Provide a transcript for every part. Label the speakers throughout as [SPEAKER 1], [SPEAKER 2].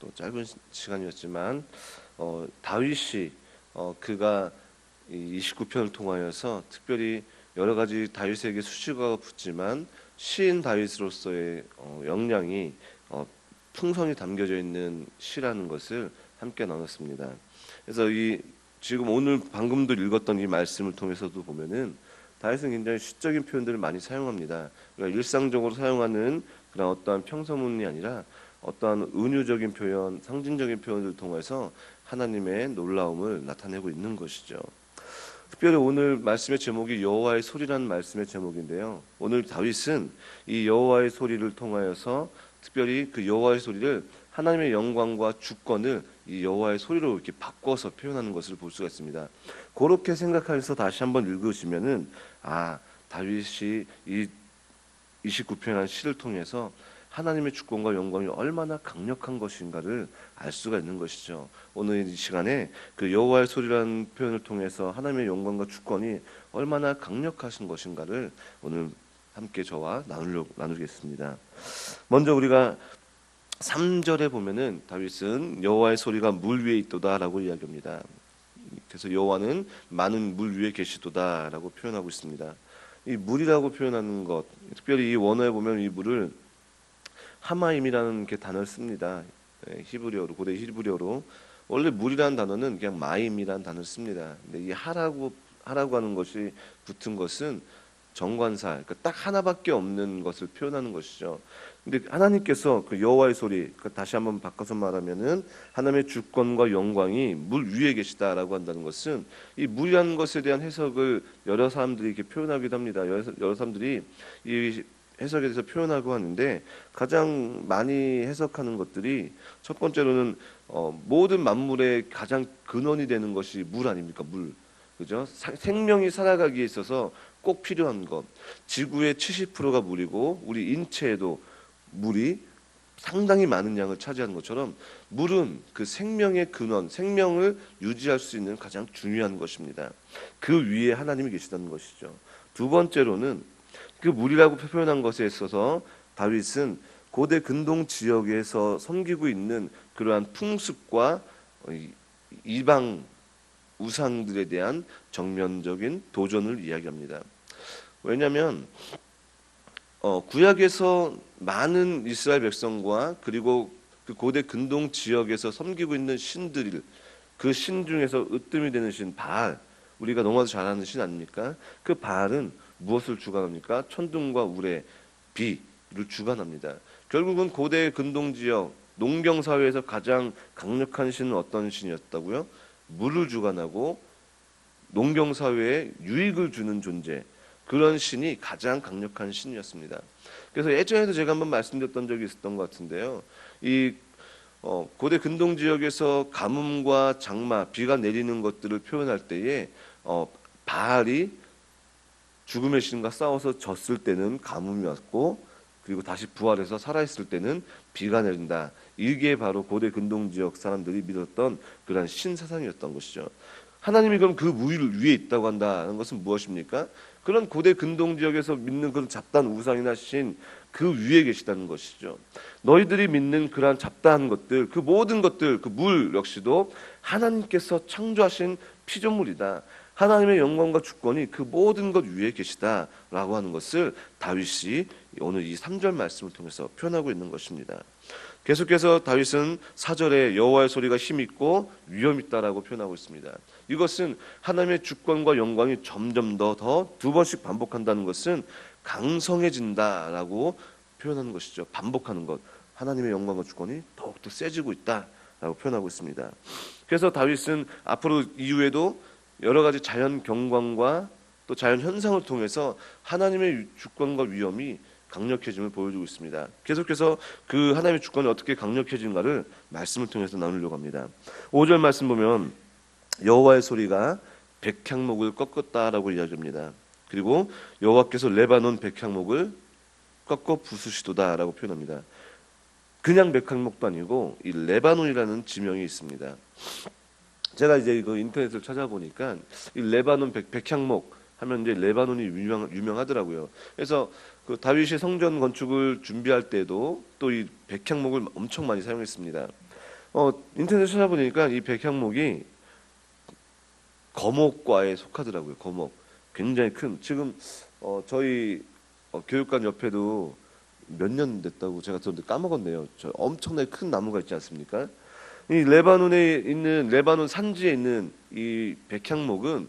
[SPEAKER 1] 또 짧은 시간이었지만 다윗이 그가 이 29편을 통하여서 특별히 여러 가지 다윗에게 수식어가 붙지만 시인 다윗으로서의 역량이 풍성히 담겨져 있는 시라는 것을 함께 나눴습니다. 그래서 이 지금 오늘 방금도 읽었던 이 말씀을 통해서도 보면은 다윗은 굉장히 시적인 표현들을 많이 사용합니다. 그러니까 일상적으로 사용하는 그런 어떠한 평서문이 아니라 어떠한 은유적인 표현, 상징적인 표현을 통해서 하나님의 놀라움을 나타내고 있는 것이죠. 특별히 오늘 말씀의 제목이 여호와의 소리라는 말씀의 제목인데요. 오늘 다윗은 이 여호와의 소리를 통하여서 특별히 그 여호와의 소리를 하나님의 영광과 주권을 이 여호와의 소리로 이렇게 바꿔서 표현하는 것을 볼 수가 있습니다. 그렇게 생각해서 다시 한번 읽으시면은 다윗이 이 29편의 시를 통해서 하나님의 주권과 영광이 얼마나 강력한 것인가를 알 수가 있는 것이죠. 오늘 이 시간에 그 여호와의 소리라는 표현을 통해서 하나님의 영광과 주권이 얼마나 강력하신 것인가를 오늘 함께 저와 나누겠습니다. 먼저 우리가 3절에 보면은 다윗은 여호와의 소리가 물 위에 있도다라고 이야기합니다. 그래서 여호와는 많은 물 위에 계시도다라고 표현하고 있습니다. 이 물이라고 표현하는 것, 특별히 이 원어에 보면 이 물을 하마임이라는 게 단어를 씁니다. 히브리어로, 고대 히브리어로. 원래 물이라는 단어는 그냥 마임이라는 단어를 씁니다. 근데 이 하라고 하는 것이 붙은 것은 정관사, 그러니까 딱 하나밖에 없는 것을 표현하는 것이죠. 근데 하나님께서 그 여호와의 소리, 그러니까 다시 한번 바꿔서 말하면은 하나님의 주권과 영광이 물 위에 계시다라고 한다는 것은 이 물이라는 것에 대한 해석을 여러 사람들이 이렇게 표현하기도 합니다. 여러 사람들이 이 해석에 대해서 표현하고 하는데 가장 많이 해석하는 것들이 첫 번째로는 모든 만물의 가장 근원이 되는 것이 물 아닙니까? 물. 그죠? 생명이 살아가기에 있어서 꼭 필요한 것. 지구의 70%가 물이고 우리 인체에도 물이 상당히 많은 양을 차지하는 것처럼 물은 그 생명의 근원, 생명을 유지할 수 있는 가장 중요한 것입니다. 그 위에 하나님이 계시다는 것이죠. 두 번째로는 그 물이라고 표현한 것에 있어서 다윗은 고대 근동 지역에서 섬기고 있는 그러한 풍습과 이방 우상들에 대한 정면적인 도전을 이야기합니다. 왜냐하면 구약에서 많은 이스라엘 백성과 그리고 그 고대 근동 지역에서 섬기고 있는 신들, 그 신 중에서 으뜸이 되는 신 바알, 우리가 너무나도 잘 아는 신 아닙니까? 그 바알은 무엇을 주관합니까? 천둥과 우레, 비를 주관합니다. 결국은 고대 근동 지역 농경 사회에서 가장 강력한 신은 어떤 신이었다고요? 물을 주관하고 농경 사회에 유익을 주는 존재, 그런 신이 가장 강력한 신이었습니다. 그래서 예전에도 제가 한번 말씀드렸던 적이 있었던 것 같은데요. 이 고대 근동 지역에서 가뭄과 장마, 비가 내리는 것들을 표현할 때에 바알이 죽음의 신과 싸워서 졌을 때는 가뭄이 왔고 그리고 다시 부활해서 살아있을 때는 비가 내린다. 이게 바로 고대 근동 지역 사람들이 믿었던 그런 신사상이었던 것이죠. 하나님이 그럼 그 물 위에 있다고 한다는 것은 무엇입니까? 그런 고대 근동 지역에서 믿는 그런 잡다한 우상이나 신, 그 위에 계시다는 것이죠. 너희들이 믿는 그러한 잡다한 것들, 그 모든 것들, 그 물 역시도 하나님께서 창조하신 피조물이다. 하나님의 영광과 주권이 그 모든 것 위에 계시다라고 하는 것을 다윗이 오늘 이 3절 말씀을 통해서 표현하고 있는 것입니다. 계속해서 다윗은 4절에 여호와의 소리가 힘있고 위엄있다라고 표현하고 있습니다. 이것은 하나님의 주권과 영광이 점점 더 두 번씩 반복한다는 것은 강성해진다라고 표현하는 것이죠. 반복하는 것. 하나님의 영광과 주권이 더욱더 세지고 있다라고 표현하고 있습니다. 그래서 다윗은 앞으로 이후에도 여러 가지 자연 경관과 또 자연 현상을 통해서 하나님의 주권과 위엄이 강력해짐을 보여주고 있습니다. 계속해서 그 하나님의 주권이 어떻게 강력해진가를 말씀을 통해서 나누려고 합니다. 5절 말씀 보면 여호와의 소리가 백향목을 꺾었다라고 이야기합니다. 그리고 여호와께서 레바논 백향목을 꺾어 부수시도다라고 표현합니다. 그냥 백향목도 아니고 이 레바논이라는 지명이 있습니다. 제가 이제 그 인터넷을 찾아보니까 이 레바논 백향목 하면 이제 레바논이 유명하더라고요. 그래서 그 다윗이 성전 건축을 준비할 때도 또 이 백향목을 엄청 많이 사용했습니다. 인터넷 찾아보니까 이 백향목이 거목과에 속하더라고요. 거목. 굉장히 큰, 지금 저희 교육관 옆에도 몇 년 됐다고 제가 들었는데 까먹었네요. 저 엄청나게 큰 나무가 있지 않습니까? 이 레바논 산지에 있는 이 백향목은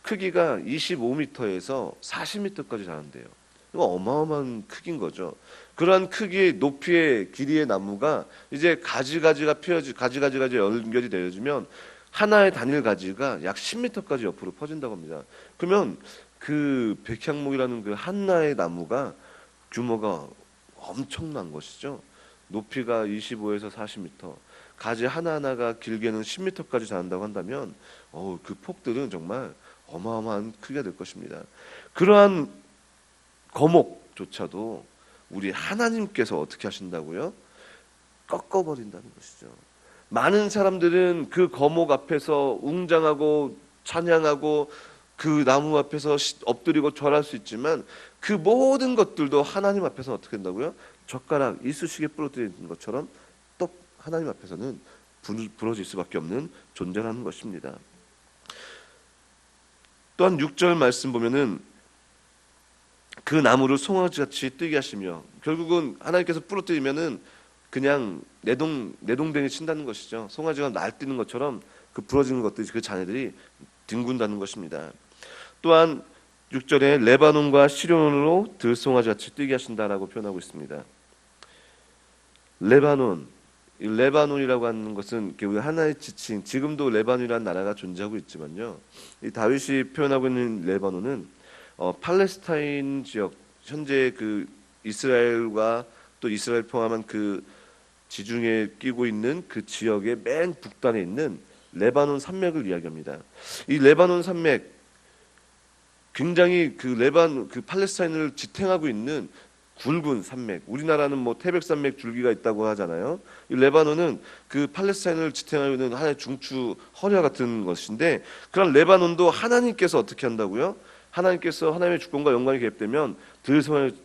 [SPEAKER 1] 크기가 25m에서 40m까지 자란대요. 이거 어마어마한 크기인 거죠. 그러한 크기의 높이의 길이의 나무가 이제 가지가지가 연결이 되어지면 하나의 단일 가지가 약 10m까지 옆으로 퍼진다고 합니다. 그러면 그 백향목이라는 그 하나의 나무가 규모가 엄청난 것이죠. 높이가 25에서 40m, 가지 하나하나가 길게는 10m까지 자란다고 한다면 그 폭들은 정말 어마어마한 크기가 될 것입니다. 그러한 거목조차도 우리 하나님께서 어떻게 하신다고요? 꺾어버린다는 것이죠. 많은 사람들은 그 거목 앞에서 웅장하고 찬양하고 그 나무 앞에서 엎드리고 절할 수 있지만 그 모든 것들도 하나님 앞에서 어떻게 된다고요? 젓가락 이쑤시개 부러뜨리는 것처럼 또 하나님 앞에서는 부러질 수밖에 없는 존재라는 것입니다. 또한 6절 말씀 보면은 그 나무를 송아지같이 뜨게 하시며, 결국은 하나님께서 부러뜨리면은 그냥 내동댕이 친다는 것이죠. 송아지가 날뛰는 것처럼 그 부러지는 것들이, 그 자네들이 뒹군다는 것입니다. 또한 6절에 레바논과 시련으로 들송아지같이 뛰게 하신다라고 표현하고 있습니다. 레바논이라고 하는 것은 우리 하나의 지칭, 지금도 레바논이라는 나라가 존재하고 있지만요, 이 다윗이 표현하고 있는 레바논은 팔레스타인 지역, 현재 그 이스라엘과 또 이스라엘 포함한 그 지중해 끼고 있는 그 지역의 맨 북단에 있는 레바논 산맥을 이야기합니다. 이 레바논 산맥, 굉장히 그 팔레스타인을 지탱하고 있는 굵은 산맥, 우리나라는 뭐 태백산맥 줄기가 있다고 하잖아요. 이 레바논은 그 팔레스타인을 지탱하고 있는 하나의 중추 허리와 같은 것인데, 그런 레바논도 하나님께서 어떻게 한다고요? 하나님께서 하나님의 주권과 영광이 개입되면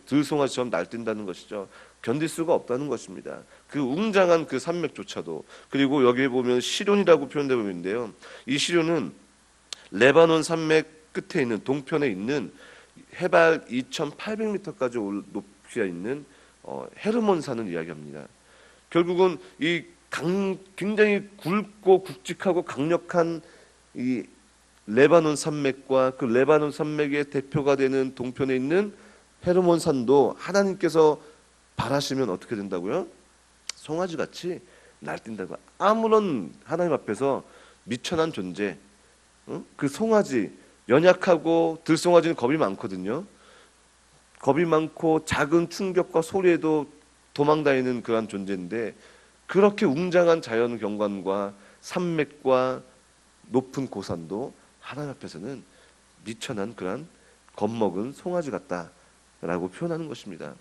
[SPEAKER 1] 들송아지처럼 날뛴다는 것이죠. 견딜 수가 없다는 것입니다. 그 웅장한 그 산맥조차도. 그리고 여기에 보면 시련이라고 표현되고 있는데요, 이 시련은 레바논 산맥 끝에 있는, 동편에 있는 해발 2,800m까지 높이가 있는 헤르몬산을 이야기합니다. 결국은 이 굉장히 굵고 굵직하고 강력한 이 레바논 산맥과 그 레바논 산맥의 대표가 되는 동편에 있는 헤르몬산도 하나님께서 바라시면 어떻게 된다고요? 송아지같이 날뛴다고. 아무런 하나님 앞에서 미천한 존재, 그 송아지, 연약하고 들송아지는 겁이 많거든요. 겁이 많고 작은 충격과 소리에도 도망다니는 그러한 존재인데, 그렇게 웅장한 자연 경관과 산맥과 높은 고산도 하나님 앞에서는 미천한 그러한 겁먹은 송아지 같다라고 표현하는 것입니다.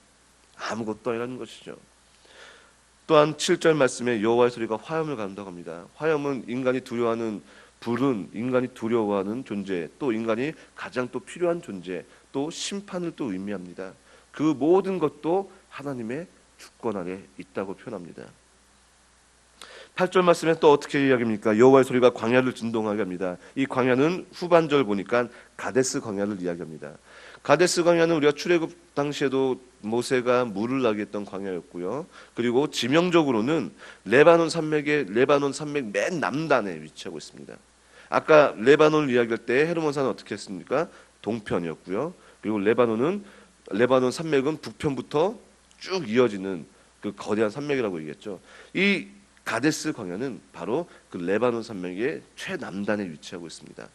[SPEAKER 1] 아무것도 아니라는 것이죠. 또한 7절 말씀에 여호와의 소리가 화염을 가른다고 합니다. 화염은 인간이 두려워하는, 불은 인간이 두려워하는 존재, 또 인간이 가장 또 필요한 존재, 또 심판을 또 의미합니다. 그 모든 것도 하나님의 주권 아래 있다고 표현합니다. 8절 말씀에 또 어떻게 이야기합니까? 여호와의 소리가 광야를 진동하게 합니다. 이 광야는 후반절 보니까 가데스 광야를 이야기합니다. 가데스 광야는 우리가 출애굽 당시에도 모세가 물을 나게 했던 광야였고요. 그리고 지명적으로는 레바논 산맥 맨 남단에 위치하고 있습니다. 아까 레바논을 이야기할 때 헤르몬산은 어떻게 했습니까? 동편이었고요. 그리고 레바논 산맥은 북편부터 쭉 이어지는 그 거대한 산맥이라고 얘기했죠. 이 가데스 광야는 바로 그 레바논 산맥의 최남단에 위치하고 있습니다.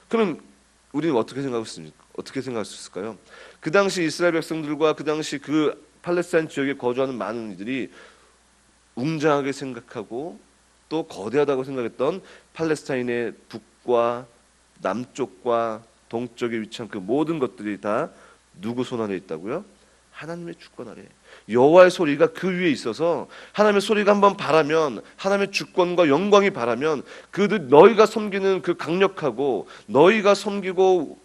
[SPEAKER 1] 그럼 우리는 어떻게 생각할 수 있을까요? 그 당시 이스라엘 백성들과 그 당시 그 팔레스타인 지역에 거주하는 많은 이들이 웅장하게 생각하고 또 거대하다고 생각했던 팔레스타인의 북과 남쪽과 동쪽에 위치한 그 모든 것들이 다 누구 손 아래 있다고요? 하나님의 주권 아래. 여호와의 소리가 그 위에 있어서 하나님의 소리가 한번 바라면, 하나님의 주권과 영광이 바라면, 너희가 섬기는 그 강력하고 너희가 섬기고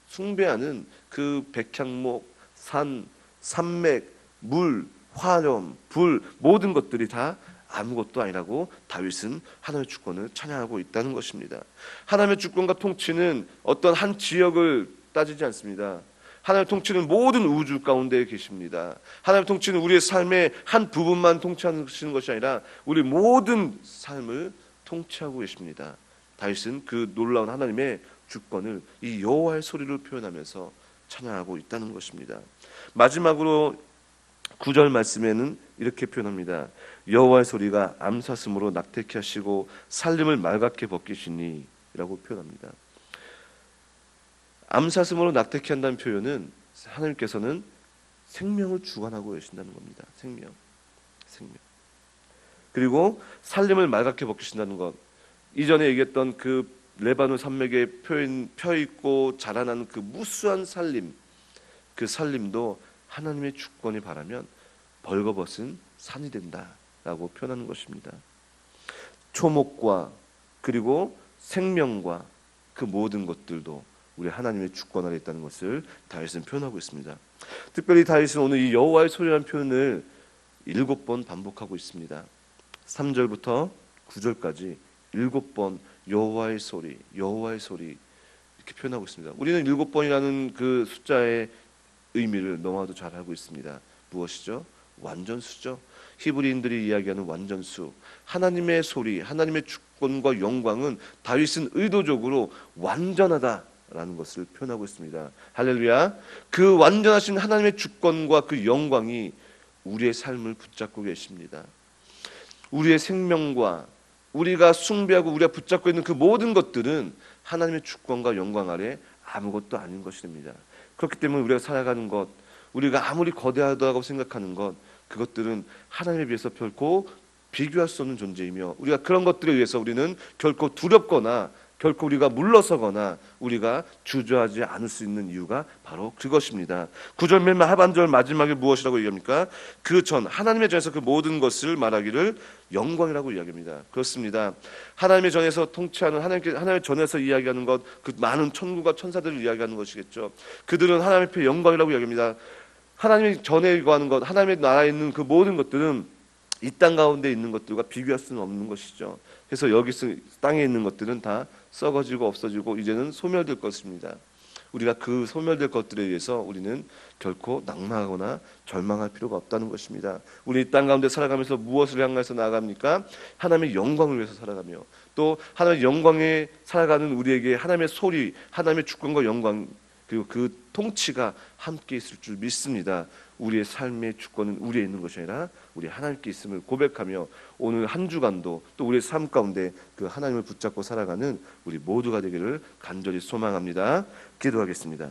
[SPEAKER 1] 숭배하는 그 백향목, 산맥, 물, 화염, 불, 모든 것들이 다 아무것도 아니라고 다윗은 하나님의 주권을 찬양하고 있다는 것입니다. 하나님의 주권과 통치는 어떤 한 지역을 따지지 않습니다. 하나님의 통치는 모든 우주 가운데 계십니다. 하나님의 통치는 우리의 삶의 한 부분만 통치하시는 것이 아니라 우리 모든 삶을 통치하고 계십니다. 다윗은 그 놀라운 하나님의 주권을 이 여호와의 소리를 표현하면서 찬양하고 있다는 것입니다. 마지막으로 9절 말씀에는 이렇게 표현합니다. 여호와의 소리가 암사슴으로 낙태케 하시고 살림을 말갛게 벗기시니 라고 표현합니다. 암사슴으로 낙태케 한다는 표현은 하나님께서는 생명을 주관하고 계신다는 겁니다. 생명. 그리고 살림을 말갛게 벗기신다는 것, 이전에 얘기했던 그 레바논 산맥에 펴있고 자라나는 그 무수한 살림, 그 살림도 하나님의 주권이 바라면 벌거벗은 산이 된다라고 표현하는 것입니다. 초목과 그리고 생명과 그 모든 것들도 우리 하나님의 주권 아래 있다는 것을 다윗은 표현하고 있습니다. 특별히 다윗은 오늘 이 여호와의 소리라는 표현을 7번 반복하고 있습니다. 3절부터 9절까지 7번 여호와의 소리, 여호와의 소리 이렇게 표현하고 있습니다. 우리는 7번이라는 그 숫자의 의미를 너무나도 잘 알고 있습니다. 무엇이죠? 완전수죠. 히브리인들이 이야기하는 완전수. 하나님의 소리, 하나님의 주권과 영광은 다윗은 의도적으로 완전하다라는 것을 표현하고 있습니다. 할렐루야. 그 완전하신 하나님의 주권과 그 영광이 우리의 삶을 붙잡고 계십니다. 우리의 생명과 우리가 숭배하고 우리가 붙잡고 있는 그 모든 것들은 하나님의 주권과 영광 아래 아무것도 아닌 것입니다. 그렇기 때문에 우리가 살아가는 것, 우리가 아무리 거대하다고 생각하는 것, 그것들은 하나님에 비해서 결코 비교할 수 없는 존재이며 우리가 그런 것들에 의해서 우리는 결코 두렵거나 결코 우리가 물러서거나 우리가 주저하지 않을 수 있는 이유가 바로 그것입니다. 9절 맨 하반절 마지막에 무엇이라고 얘기합니까? 그 전, 하나님의 전에서 그 모든 것을 말하기를 영광이라고 이야기합니다. 그렇습니다. 하나님의 전에서 통치하는 하나님의 전에서 이야기하는 것, 그 많은 천국과 천사들을 이야기하는 것이겠죠. 그들은 하나님 앞에 영광이라고 이야기합니다. 하나님의 전에 거하는 것, 하나님의 나라에 있는 그 모든 것들은 이 땅 가운데 있는 것들과 비교할 수는 없는 것이죠. 그래서 여기 땅에 있는 것들은 다 썩어지고 없어지고 이제는 소멸될 것입니다. 우리가 그 소멸될 것들에 의해서 우리는 결코 낭망하거나 절망할 필요가 없다는 것입니다. 우리 이 땅 가운데 살아가면서 무엇을 향해서 나아갑니까? 하나님의 영광을 위해서 살아가며 또 하나님의 영광에 살아가는 우리에게 하나님의 소리, 하나님의 주권과 영광 그리고 그 통치가 함께 있을 줄 믿습니다. 우리의 삶의 주권은 우리에 있는 것이 아니라 우리 하나님께 있음을 고백하며 오늘 한 주간도 또 우리의 삶 가운데 그 하나님을 붙잡고 살아가는 우리 모두가 되기를 간절히 소망합니다. 기도하겠습니다.